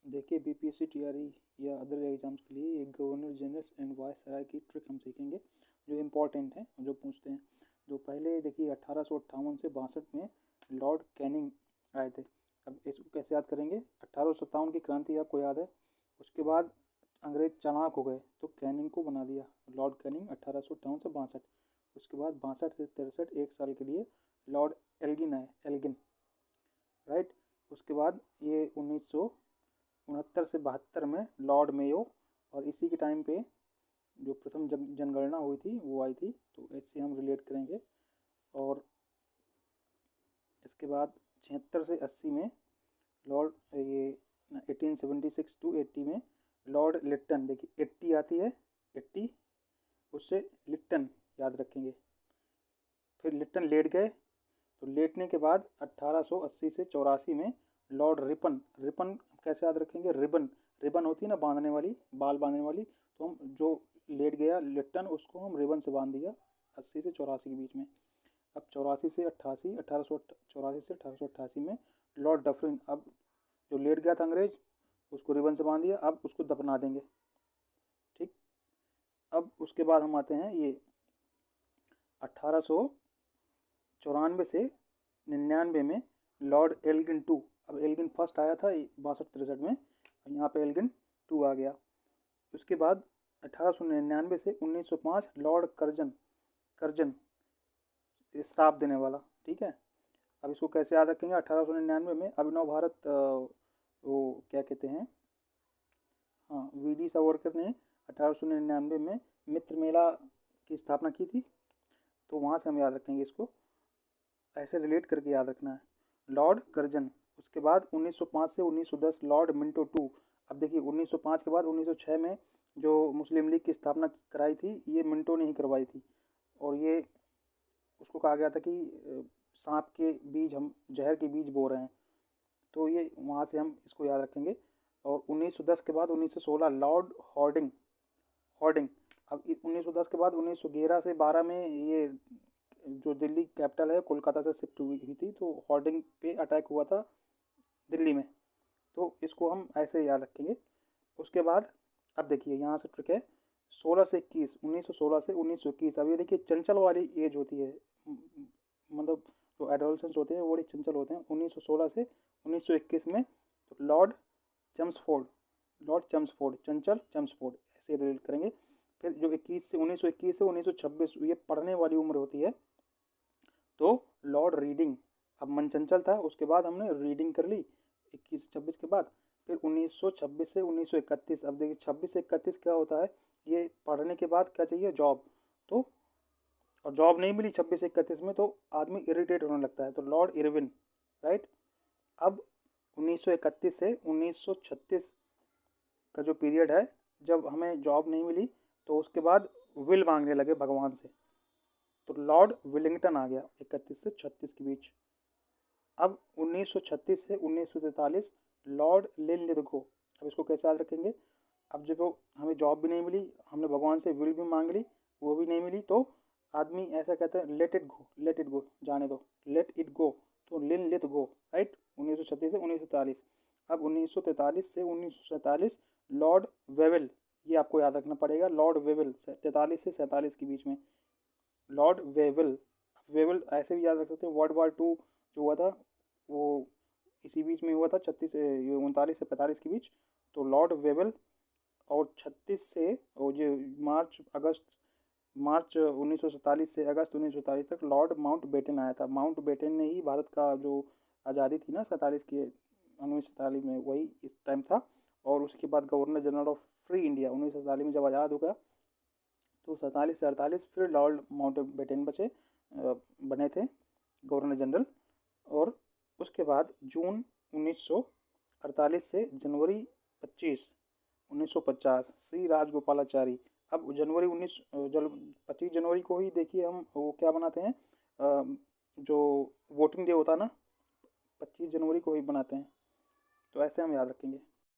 देखिए BPSC TRE या other exams के लिए एक गवर्नर जनरल एंड वायसराय की ट्रिक हम सीखेंगे जो इम्पोर्टेंट है, जो पूछते हैं। जो पहले देखिए 1858 से 62 में लॉर्ड कैनिंग आए थे। अब इसको कैसे याद करेंगे? 1857 की क्रांति आपको याद है। उसके बाद अंग्रेज चालाक हो गए तो कैनिंग को बना दिया, लॉर्ड कैनिंग 1858 से 62। उसके बाद 62 से 63 एक साल के लिए लॉर्ड एल्गिन आए, एल्गिन, राइट। उसके बाद ये 1969 से 72 में लॉर्ड मेयो, और इसी के टाइम पे जो प्रथम जनगणना हुई थी वो आई थी, तो ऐसे हम रिलेट करेंगे। और इसके बाद 76 से 80 में लॉर्ड ये 1876 टू 80 में लॉर्ड लिट्टन, देखिए 80 आती है, 80 उससे लिट्टन याद रखेंगे। फिर लिट्टन लेट गए, तो लेटने के बाद 1880 से 84 में लॉर्ड रिपन, रिपन कैसे याद रखेंगे? रिबन, रिबन होती है ना बांधने वाली, बाल बांधने वाली, तो हम जो लेट गया लिट्टन उसको हम रिबन से बांध दिया 80 से 84 के बीच में। अब 84 से 88, 1884 से 1888 में लॉर्ड डफरिन, अब जो लेट गया था अंग्रेज उसको रिबन से बांध दिया, अब उसको दफना देंगे, ठीक। अब उसके बाद हम आते हैं ये 1894 से 99 में लॉर्ड एल्गिन टू। अब एल्गिन फर्स्ट आया था 62-63 में, यहाँ पे एल्गिन टू आ गया। उसके बाद 1899 से 1905 लॉर्ड कर्जन, कर्जन श्राप देने वाला, ठीक है। अब इसको कैसे याद रखेंगे? 1899 में अभिनव भारत वो क्या कहते हैं, हाँ, वीडी सावरकर ने 1899 में मित्र मेला की स्थापना की थी, तो वहाँ से हम याद रखेंगे, इसको ऐसे रिलेट करके याद रखना है, लॉर्ड कर्जन। उसके बाद 1905 से 1910 लॉर्ड मिंटो टू। अब देखिए 1905 के बाद 1906 में जो मुस्लिम लीग की स्थापना कराई थी ये मिंटो ने ही करवाई थी, और ये उसको कहा गया था कि सांप के बीज, हम जहर के बीज बो रहे हैं, तो ये वहाँ से हम इसको याद रखेंगे। और 1910 के बाद 1916 लॉर्ड हॉर्डिंग, हॉर्डिंग। अब 1910 के बाद 1911 से 12 में ये जो दिल्ली कैपिटल है कोलकाता से शिफ्ट हुई थी, तो हॉर्डिंग पे अटैक हुआ था दिल्ली में, तो इसको हम ऐसे याद रखेंगे। उसके बाद अब देखिए यहाँ से ट्रिक है 16 से 21, 1916 से 1921। अब ये देखिए चंचल वाली एज होती है, मतलब जो एडोलसेंस होते हैं वो बड़े चंचल होते हैं। 1916 से 1921 में तो लॉर्ड चम्सफोर्ड, लॉर्ड चम्सफोर्ड, चंचल चम्सफोर्ड, ऐसे रिलेट करेंगे। फिर जो 21 से 1921 से 1926 ये पढ़ने वाली उम्र होती है, तो लॉर्ड रीडिंग। अब मन चंचल था, उसके बाद हमने रीडिंग कर ली 21 से 26 के बाद। फिर 1926 से 1931, अब देखिए 26 से 31 क्या होता है, ये पढ़ने के बाद क्या चाहिए? जॉब। तो और जॉब नहीं मिली 26 से 31 में तो आदमी इरिटेट होने लगता है, तो लॉर्ड इरविन, राइट। अब 1931 से 1936 का जो पीरियड है, जब हमें जॉब नहीं मिली तो उसके बाद विल मांगने लगे भगवान से, तो लॉर्ड विलिंगटन आ गया 31 से 36 के बीच। अब 1936 से 1943 लॉर्ड लिनलिथगो। अब इसको कैसे याद रखेंगे? अब जब हमें जॉब भी नहीं मिली, हमने भगवान से विल भी मांग ली, वो भी नहीं मिली, तो आदमी ऐसा कहता है let it go, let it go, जाने दो, लेट इट गो, तो लिन गो, राइट। 1936 से 1943। अब 1943 से 1947 लॉर्ड वेवल, ये आपको याद रखना पड़ेगा, लॉर्ड वेवल 43 से 47 के बीच में लॉर्ड वेवल। वेवल ऐसे भी याद रख सकते हैं, वर्ल्ड वार 2 जो हुआ था वो इसी बीच में हुआ था, 39 से 45 के बीच, तो लॉर्ड वेवल। और 36 से और जो मार्च 1947 से अगस्त 1947 तक लॉर्ड माउंट बेटन आया था। माउंट बेटन ने ही भारत का जो आज़ादी थी ना 47 की, 1947 में, वही इस टाइम था। और उसके बाद governor general of free India 1947 में जब आज़ाद हो गया, तो 47 से 48 फिर लॉर्ड माउंट बेटन बने थे गवर्नर जनरल। और उसके बाद जून 1948 से जनवरी 25 1950 श्री राजगोपालाचारी। अब जनवरी 25 जनवरी को ही देखिए हम वो क्या बनाते हैं, जो वोटिंग डे होता है ना, 25 जनवरी को ही बनाते हैं, तो ऐसे हम याद रखेंगे।